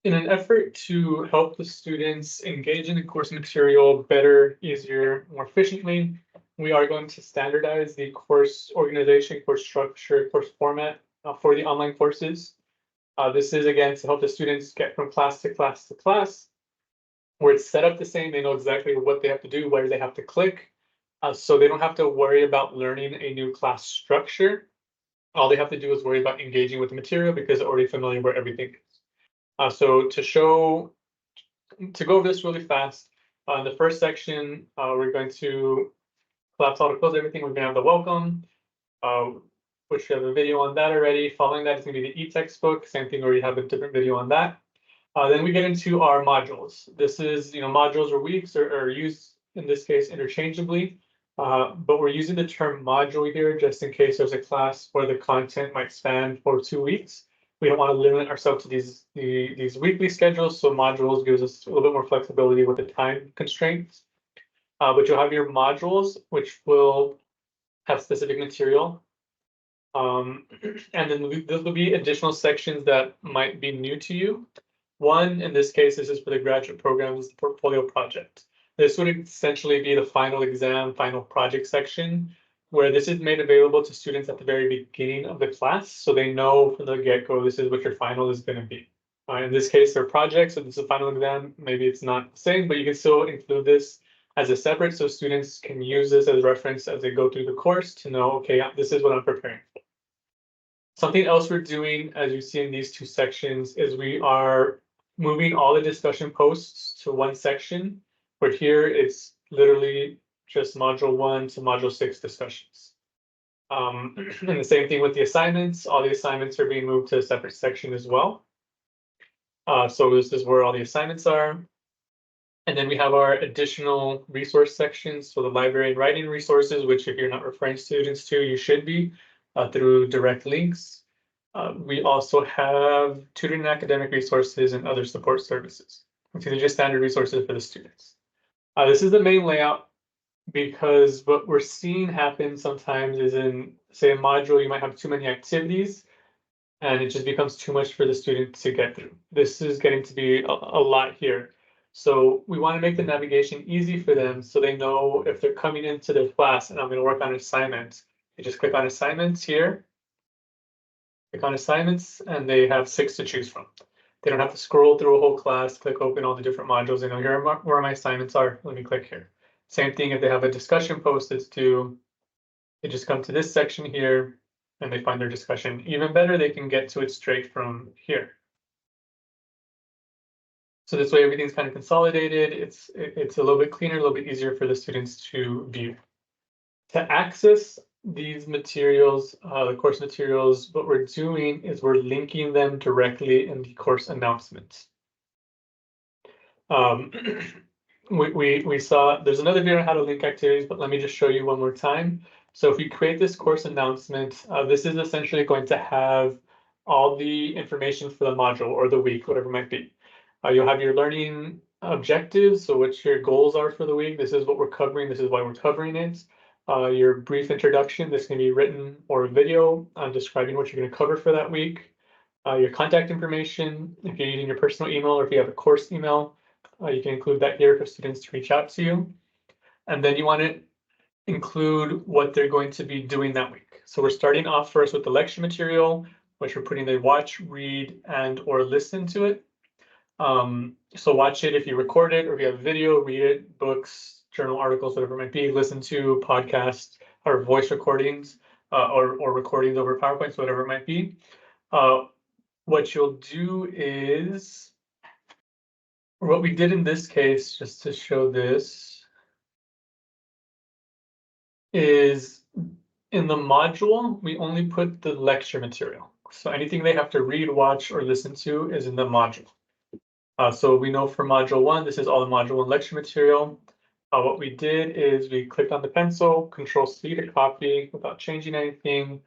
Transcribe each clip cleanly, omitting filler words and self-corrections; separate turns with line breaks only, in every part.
In an effort to help the students engage in the course material better, easier, more efficiently, we are going to standardize the course organization, course structure, course format for the online courses. This is, again, to help the students get from class to class to class, where it's set up the same. They know exactly what they have to do, where they have to click. So they don't have to worry about learning a new class structure. All they have to do is worry about engaging with the material because they're already familiar where everything is. So to go over this really fast, in the first section, we're going to collapse all to close everything. We're going to have the welcome, which we have a video on that already. Following that is going to be the eText book. Same thing, where we have a different video on that. Then we get into our modules. This is, modules or weeks are used in this case interchangeably, but we're using the term module here just in case there's a class where the content might span for 2 weeks. We don't want to limit ourselves to these weekly schedules, so modules gives us a little bit more flexibility with the time constraints. But you'll have your modules, which will have specific material. And then there will be additional sections that might be new to you. One, in this case, this is for the graduate programs portfolio project. This would essentially be the final exam, final project section, where this is made available to students at the very beginning of the class, so they know from the get-go this is what your final is going to be. In this case, they're projects, so this is a final exam. Maybe it's not the same, but you can still include this as a separate, so students can use this as reference as they go through the course to know, okay, this is what I'm preparing for. Something else we're doing, as you see in these two sections, is we are moving all the discussion posts to one section, where here it's literally just module 1 to module 6 discussions. And the same thing with the assignments. All the assignments are being moved to a separate section as well. So this is where all the assignments are. And then we have our additional resource sections. So the library and writing resources, which if you're not referring students to, you should be through direct links. We also have tutoring and academic resources and other support services. These are just standard resources for the students. This is the main layout, because what we're seeing happen sometimes is in, say, a module, you might have too many activities and it just becomes too much for the student to get through. This is getting to be a lot here. So we want to make the navigation easy for them so they know if they're coming into their class and I'm going to work on assignments. You just click on assignments here, click on assignments, and they have 6 to choose from. They don't have to scroll through a whole class, click open all the different modules. They know here where my assignments are. Let me click here. Same thing if they have a discussion post that's due, they just come to this section here and they find their discussion. Even better, they can get to it straight from here. So this way everything's kind of consolidated. It's a little bit cleaner, a little bit easier for the students to view. To access these materials, the course materials, what we're doing is we're linking them directly in the course announcements. We saw there's another video on how to link activities, but let me just show you one more time. So if we create this course announcement, this is essentially going to have all the information for the module or the week, whatever it might be. You'll have your learning objectives, so what your goals are for the week. This is what we're covering. This is why we're covering it. Your brief introduction. This can be written or a video describing what you're going to cover for that week. Your contact information, if you're using your personal email or if you have a course email, you can include that here for students to reach out to you. And then you want to include what they're going to be doing that week. So we're starting off first with the lecture material, which we're putting the watch, read, and or listen to it. So watch it if you record it, or if you have a video, read it, books, journal articles, whatever it might be, listen to podcasts or voice recordings or recordings over PowerPoints, whatever it might be. What you'll do is, what we did in this case, just to show this, is in the module, we only put the lecture material. So anything they have to read, watch, or listen to is in the module. So we know for module 1, this is all the module 1 lecture material. What we did is we clicked on the pencil, Control-C to copy without changing anything.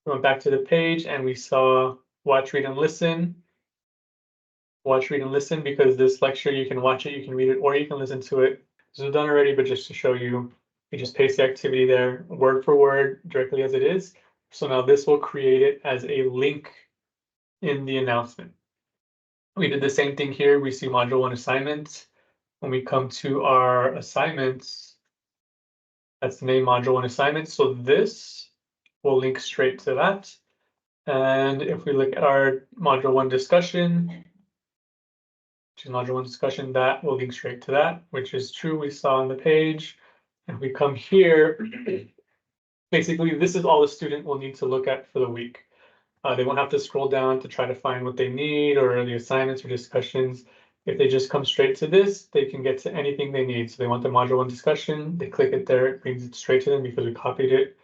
We went back to the page and we saw watch, read, and listen. Watch, read, and listen, because this lecture, you can watch it, you can read it, or you can listen to it. This is done already, but just to show you, you just paste the activity there, word for word, directly as it is. So now this will create it as a link in the announcement. We did the same thing here. We see module 1 assignments. When we come to our assignments, that's the main module 1 assignment. So this will link straight to that. And if we look at our module 1 discussion, which is module 1 discussion, that will link straight to that, which is true. We saw on the page. If we come here, basically, this is all the student will need to look at for the week. They won't have to scroll down to try to find what they need or the assignments or discussions. If they just come straight to this, they can get to anything they need. So they want the module 1 discussion, they click it there, it brings it straight to them because we copied it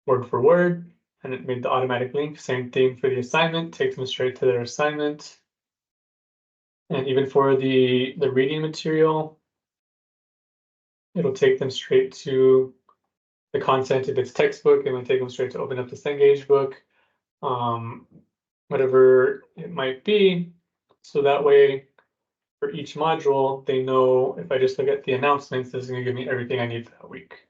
word for word and it made the automatic link. Same thing for the assignment, takes them straight to their assignment. And even for the reading material, it'll take them straight to the content. If it's textbook, it will take them straight to open up the Cengage book. Whatever it might be. So that way, for each module, they know if I just look at the announcements, this is going to give me everything I need for that week.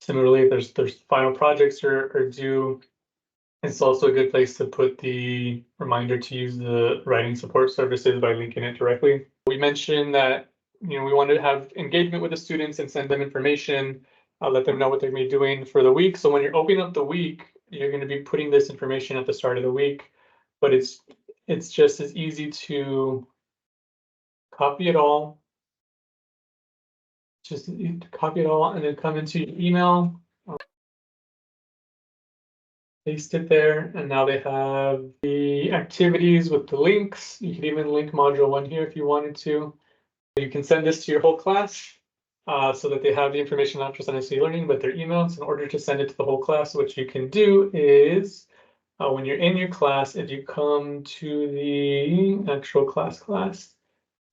Similarly, if there's final projects are due, it's also a good place to put the reminder to use the writing support services by linking it directly. We mentioned that we want to have engagement with the students and send them information, let them know what they're going to be doing for the week. So when you're opening up the week, you're going to be putting this information at the start of the week, but it's just as easy to copy it all. Just copy it all and then come into your email, paste it there, and now they have the activities with the links. You can even link module 1 here if you wanted to. You can send this to your whole class so that they have the information not just on SE Learning, but their emails. In order to send it to the whole class, what you can do is when you're in your class, if you come to the actual class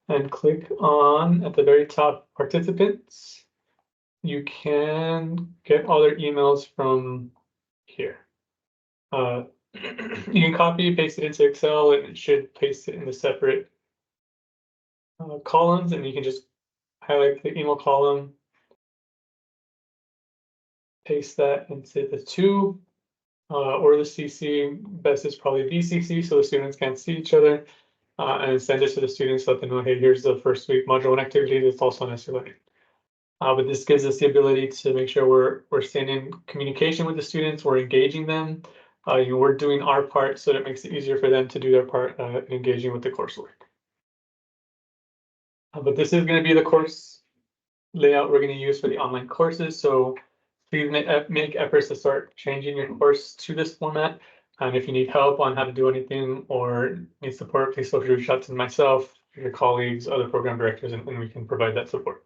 and click on at the very top participants, you can get all their emails from here. You can copy, paste it into Excel, and it should paste it in the separate columns, and you can just highlight the email column, paste that into the 2 or the CC. Best is probably BCC so the students can't see each other, and send it to the students, let them know, hey, here's the first week module 1 activity that's also on SE Learning. But this gives us the ability to make sure we're staying in communication with the students, we're engaging them, we're doing our part, so that makes it easier for them to do their part in engaging with the coursework. But this is going to be the course layout we're going to use for the online courses. So please make efforts to start changing your course to this format. And if you need help on how to do anything or need support, please feel free to reach out to myself, your colleagues, other program directors, and we can provide that support.